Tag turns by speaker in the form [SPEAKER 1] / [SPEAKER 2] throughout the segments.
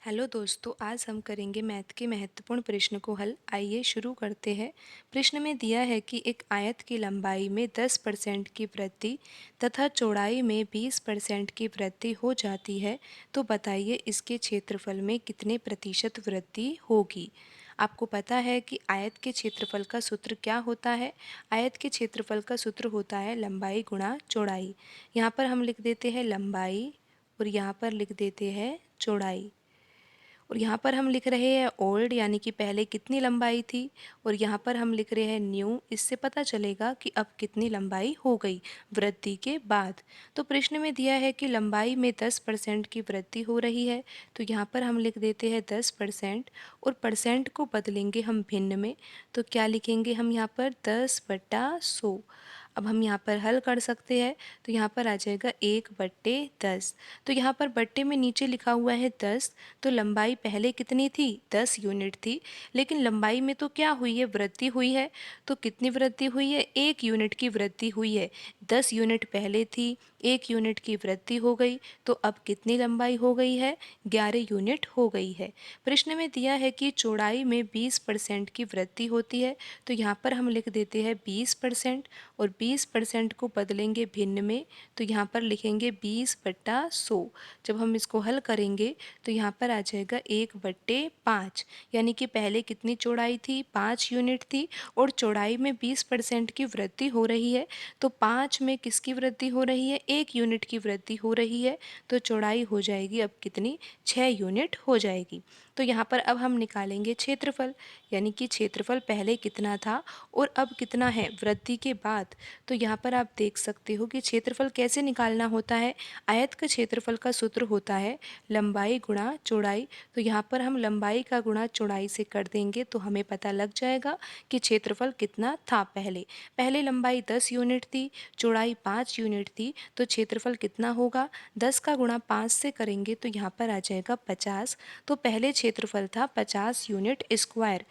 [SPEAKER 1] Hello दोस्तों, आज हम करेंगे मैथ के महत्वपूर्ण प्रश्न को हल। आइए शुरू करते हैं। प्रश्न में दिया है कि एक आयत की लंबाई में 10% की वृद्धि तथा चौड़ाई में 20% की वृद्धि हो जाती है, तो बताइए इसके क्षेत्रफल में कितने प्रतिशत वृद्धि होगी। आपको पता है कि आयत के क्षेत्रफल का सूत्र क्या होता है। आयत के क्षेत्रफल का सूत्र होता है लंबाई गुणा चौड़ाई। यहाँ पर हम लिख देते हैं लंबाई और यहाँ पर लिख देते हैं चौड़ाई। और यहाँ पर हम लिख रहे हैं ओल्ड, यानी कि पहले कितनी लंबाई थी, और यहाँ पर हम लिख रहे हैं न्यू। इससे पता चलेगा कि अब कितनी लंबाई हो गई वृद्धि के बाद। तो प्रश्न में दिया है कि लंबाई में 10% की वृद्धि हो रही है, तो यहाँ पर हम लिख देते हैं 10%, और परसेंट को बदलेंगे हम भिन्न में। तो क्या लिखेंगे हम यहाँ पर 10/100। अब हम यहाँ पर हल कर सकते हैं, तो यहाँ पर आ जाएगा 1/10। तो यहाँ पर बट्टे में नीचे लिखा हुआ है 10, तो लंबाई पहले कितनी थी, 10 यूनिट थी। लेकिन लंबाई में तो क्या हुई है, वृद्धि हुई है। तो कितनी वृद्धि हुई है, 1 यूनिट की वृद्धि हुई है। 10 यूनिट पहले थी, 1 यूनिट की वृद्धि हो गई, तो अब कितनी लंबाई हो गई है, 11 यूनिट हो गई है। प्रश्न में दिया है कि चौड़ाई में 20% की वृद्धि होती है, तो यहाँ पर हम लिख देते हैं 20%, और 20% को बदलेंगे भिन्न में। तो यहाँ पर लिखेंगे 20/100। जब हम इसको हल करेंगे तो यहाँ पर आ जाएगा 1/5, यानी कि पहले कितनी चौड़ाई थी, 5 यूनिट थी, और चौड़ाई में 20% की वृद्धि हो रही है। तो 5 में किसकी वृद्धि हो रही है, 1 यूनिट की वृद्धि हो रही है। तो चौड़ाई हो जाएगी अब कितनी, 6 यूनिट हो जाएगी। तो यहाँ पर अब हम निकालेंगे क्षेत्रफल, यानी कि क्षेत्रफल पहले कितना था और अब कितना है वृद्धि के बाद। तो यहाँ पर आप देख सकते हो कि क्षेत्रफल कैसे निकालना होता है। आयत का क्षेत्रफल का सूत्र होता है लंबाई गुणा चौड़ाई। तो यहाँ पर हम लंबाई का गुणा चौड़ाई से कर देंगे, तो हमें पता लग जाएगा कि क्षेत्रफल कितना था। पहले पहले लंबाई 10 यूनिट थी, चौड़ाई 5 यूनिट थी, तो क्षेत्रफल कितना होगा, 10 का गुणा 5 से करेंगे तो यहाँ पर आ जाएगा 50। तो पहले क्षेत्रफल था 50 यूनिट स्क्वायर।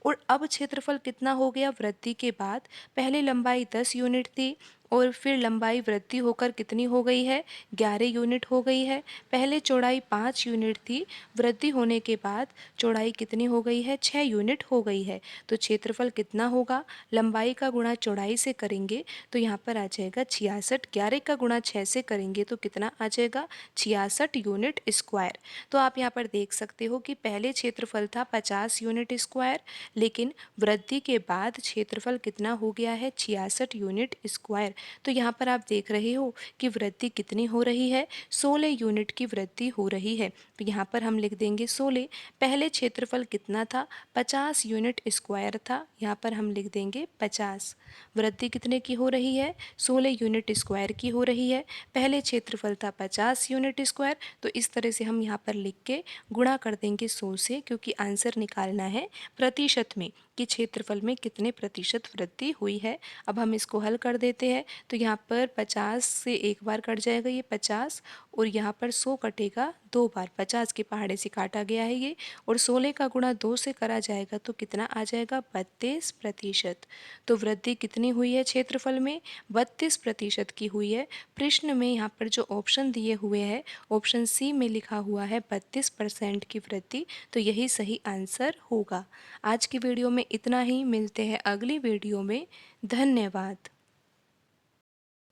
[SPEAKER 1] और अब क्षेत्रफल कितना हो गया वृद्धि के बाद, पहले लंबाई 10 यूनिट थी और फिर लंबाई वृद्धि होकर कितनी हो गई है, 11 यूनिट हो गई है। पहले चौड़ाई 5 यूनिट थी, वृद्धि होने के बाद चौड़ाई कितनी हो गई है, 6 यूनिट हो गई है। तो क्षेत्रफल कितना होगा, लंबाई का गुणा चौड़ाई से करेंगे तो यहाँ पर आ जाएगा 66। 11 का गुणा 6 से करेंगे तो कितना आ जाएगा, 66 यूनिट स्क्वायर। तो आप यहाँ पर देख सकते हो कि पहले क्षेत्रफल था 50 यूनिट स्क्वायर, लेकिन वृद्धि के बाद क्षेत्रफल कितना हो गया है, 66 यूनिट स्क्वायर। तो यहाँ पर आप देख रहे हो कि वृद्धि कितनी हो रही है, 16 यूनिट की वृद्धि हो रही है। तो यहाँ पर हम लिख देंगे 16। पहले क्षेत्रफल कितना था, 50 यूनिट स्क्वायर था, यहाँ पर हम लिख देंगे 50। वृद्धि कितने की हो रही है, 16 यूनिट स्क्वायर की हो रही है। पहले क्षेत्रफल था 50 यूनिट स्क्वायर, तो इस तरह से हम यहाँ पर लिख के गुणा कर देंगे 100 से, क्योंकि आंसर निकालना है प्रतिशत में कि क्षेत्रफल में कितने प्रतिशत वृद्धि हुई है। अब हम इसको हल कर देते हैं, तो यहाँ पर 50 से एक बार कट जाएगा ये 50, और यहाँ पर 100 कटेगा 2 बार, 50 के पहाड़े से काटा गया है ये, और 16 का गुणा 2 से करा जाएगा तो कितना आ जाएगा, 32%। तो वृद्धि कितनी हुई है क्षेत्रफल में, 32% की हुई है। प्रश्न में यहाँ पर जो ऑप्शन दिए हुए हैं, ऑप्शन सी में लिखा हुआ है 32% की वृद्धि, तो यही सही आंसर होगा। आज की वीडियो में इतना ही, मिलते हैं अगली वीडियो में। धन्यवाद।